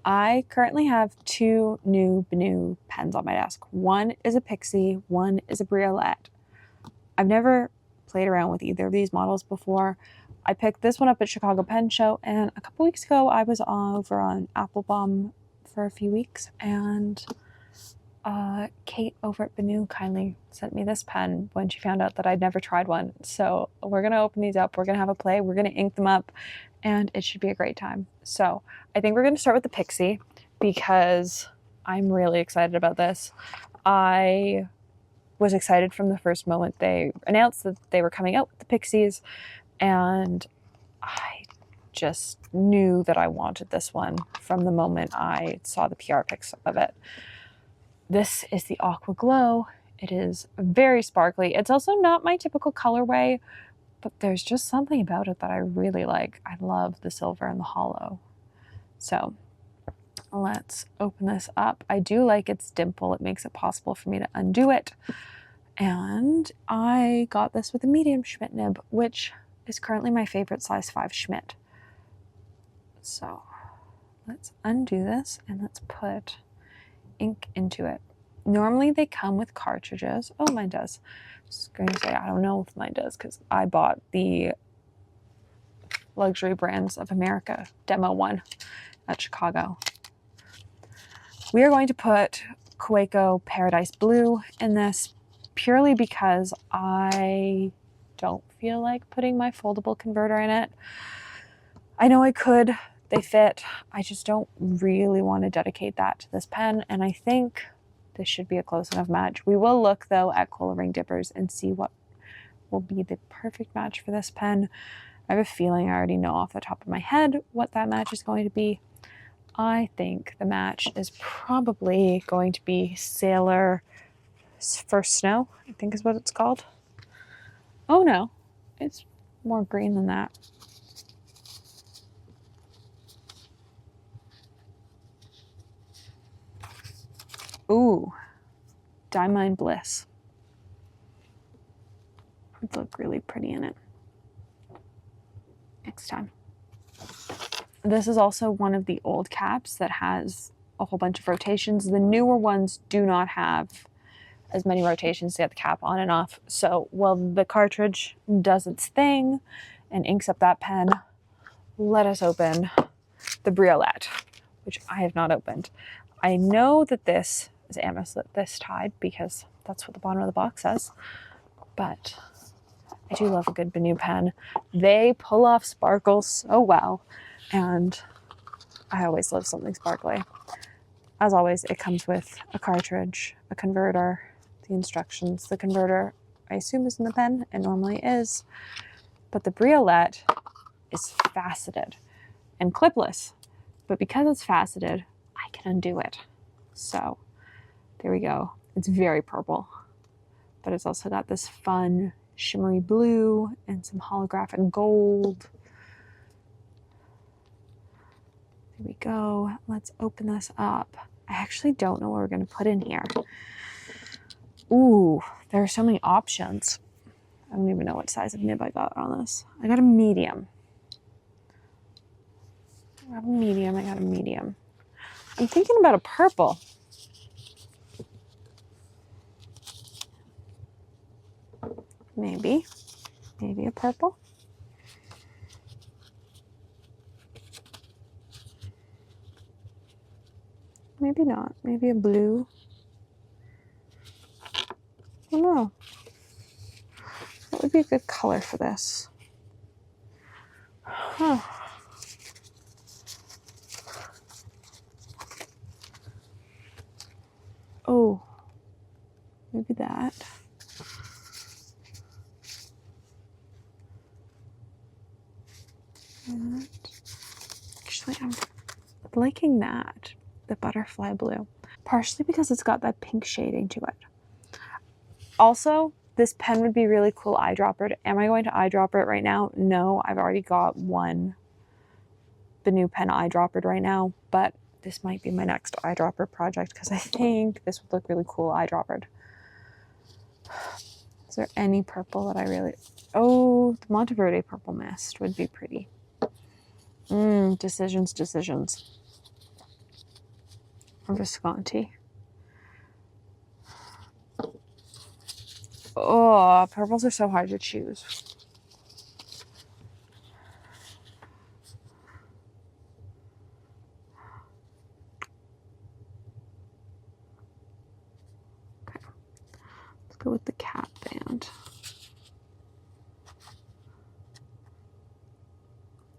I currently have two new BENU pens on my desk. One is a Pixie, one is a Briolette. I've never played around with either of these models before. I picked this one up at Chicago Pen Show, and a couple weeks ago I was over on Applebaum for a few weeks, and Kate over at BENU kindly sent me this pen when she found out that I'd never tried one. So we're going to open these up, we're going to have a play, we're going to ink them up, and it should be a great time. So I think we're going to start with the Pixie because I'm really excited about this. I was excited from the first moment they announced that they were coming out with the Pixies, and I just knew that I wanted this one from the moment I saw the PR pics of it. This is the Aqua Glow. It is very sparkly. It's also not my typical colorway, but there's just something about it that I really like. I love the silver and the hollow. So let's open this up. I do like its dimple. It makes it possible for me to undo it. And I got this with a medium Schmidt nib, which is currently my favorite size 5 Schmidt. So let's undo this and let's put ink into it. Normally they come with cartridges. Oh, mine does. I was going to say, I don't know if mine does because I bought the Luxury Brands of America demo one at Chicago. We are going to put Kaweco Paradise Blue in this purely because I don't feel like putting my foldable converter in it. I know I could, they fit. I just don't really want to dedicate that to this pen, and I think this should be a close enough match. We will look though at Kohl Ring Dippers and see what will be the perfect match for this pen. I have a feeling I already know off the top of my head what that match is going to be. I think the match is probably going to be Sailor First Snow, I think is what it's called. Oh no, it's more green than that. Ooh, Diamond Bliss. It'd look really pretty in it next time. This is also one of the old caps that has a whole bunch of rotations. The newer ones do not have as many rotations to get the cap on and off. So while the cartridge does its thing and inks up that pen, let us open the Briolette, which I have not opened. I know that this is amethyst this tied because that's what the bottom of the box says, but I do love a good BENU pen. They pull off sparkles so well, and I always love something sparkly. As always, it comes with a cartridge, a converter, the instructions. The converter, I assume, is in the pen. It normally is. But the Briolette is faceted and clipless. But because it's faceted, I can undo it. So there we go. It's very purple, but it's also got this fun shimmery blue and some holographic gold. There we go. Let's open this up. I actually don't know what we're going to put in here. Ooh, there are so many options. I don't even know what size of nib I got on this. I got a medium. I got a medium. I'm thinking about a purple. Maybe a purple. Maybe not. Maybe a blue. I don't know. What would be a good color for this? Huh. Oh, maybe that. Actually, I'm liking that, the butterfly blue, partially because it's got that pink shading to it. Also, this pen would be really cool eyedroppered. Am I going to eyedropper it right now? No, I've already got one BENU pen eyedroppered right now, but this might be my next eyedropper project because I think this would look really cool eyedroppered. Is there any purple that I really... Oh, the Monteverde Purple Mist would be pretty. Decisions. Visconti. Oh, purples are so hard to choose. Okay, let's go with the cat band.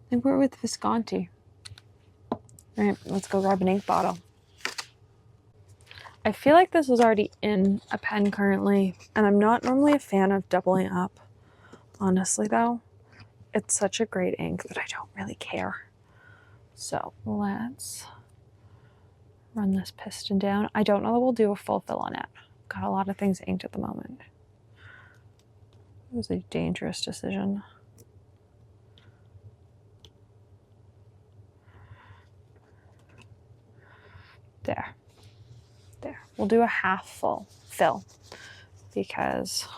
I think we're with Visconti. All right, let's go grab an ink bottle. I feel like this is already in a pen currently, and I'm not normally a fan of doubling up. Honestly though, it's such a great ink that I don't really care. So let's run this piston down. I don't know that we'll do a full fill on it. Got a lot of things inked at the moment. It was a dangerous decision. There. We'll do a half full fill because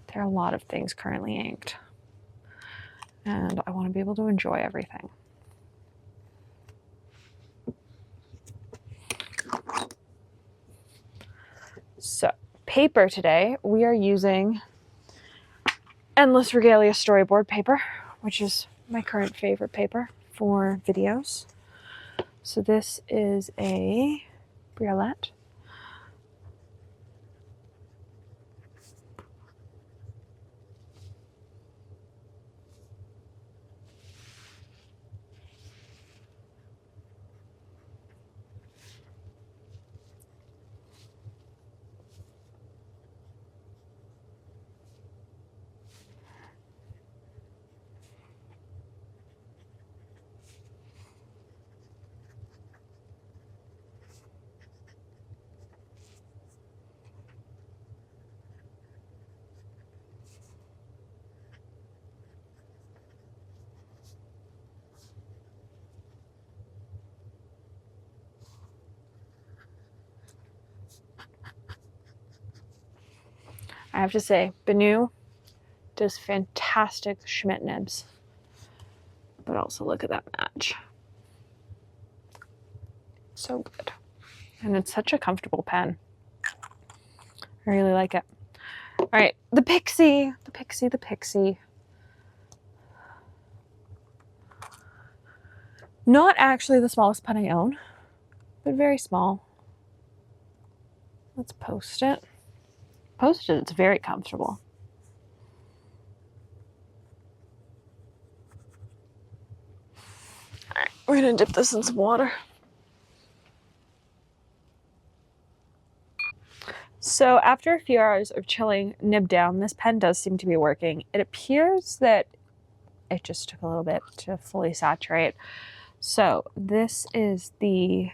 there are a lot of things currently inked and I want to be able to enjoy everything. So paper today, we are using Endless Regalia storyboard paper, which is my current favorite paper for videos. So this is a Briolette. I have to say, BENU does fantastic Schmidt nibs. But also look at that match. So good. And it's such a comfortable pen. I really like it. All right, the Pixie. The Pixie, the Pixie. Not actually the smallest pen I own, but very small. Let's post it. Posted, it's very comfortable. All right, we're gonna dip this in some water. So after a few hours of chilling nib down, this pen does seem to be working. It appears that it just took a little bit to fully saturate. So this is the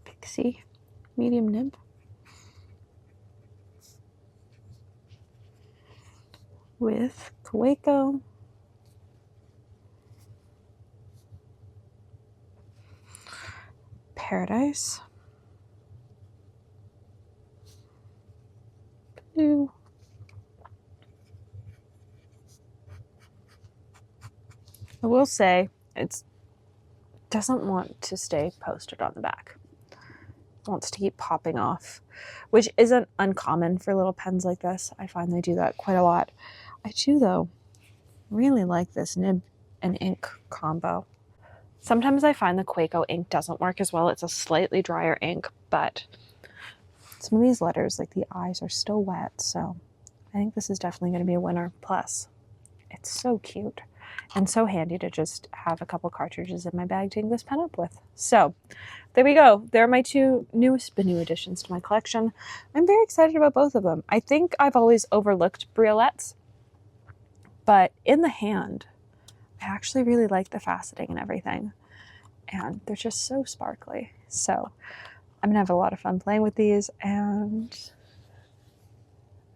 Pixie medium nib with Kaweco, Paradise, Blue, I will say it doesn't want to stay posted on the back. It wants to keep popping off, which isn't uncommon for little pens like this. I find they do that quite a lot. I do, though, really like this nib and ink combo. Sometimes I find the Kaweco ink doesn't work as well. It's a slightly drier ink, but some of these letters, like the eyes, are still wet, so I think this is definitely going to be a winner. Plus, it's so cute and so handy to just have a couple cartridges in my bag to ink this pen up with. So there we go. There are my two newest BENU additions to my collection. I'm very excited about both of them. I think I've always overlooked Briolettes, but in the hand, I actually really like the faceting and everything. And they're just so sparkly. So I'm gonna have a lot of fun playing with these, and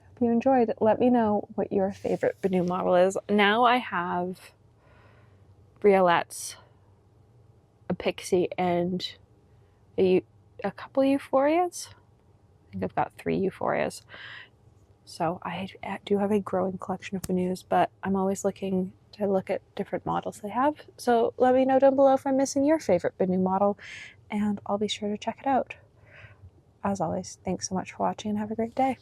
hope you enjoyed. Let me know what your favorite BENU model is. Now I have Briolettes, a Pixie, and a couple Euphorias. think I've got 3 Euphorias. So I do have a growing collection of BENUs, but I'm always looking to look at different models they have. So let me know down below if I'm missing your favorite BENU model, and I'll be sure to check it out. As always, thanks so much for watching and have a great day.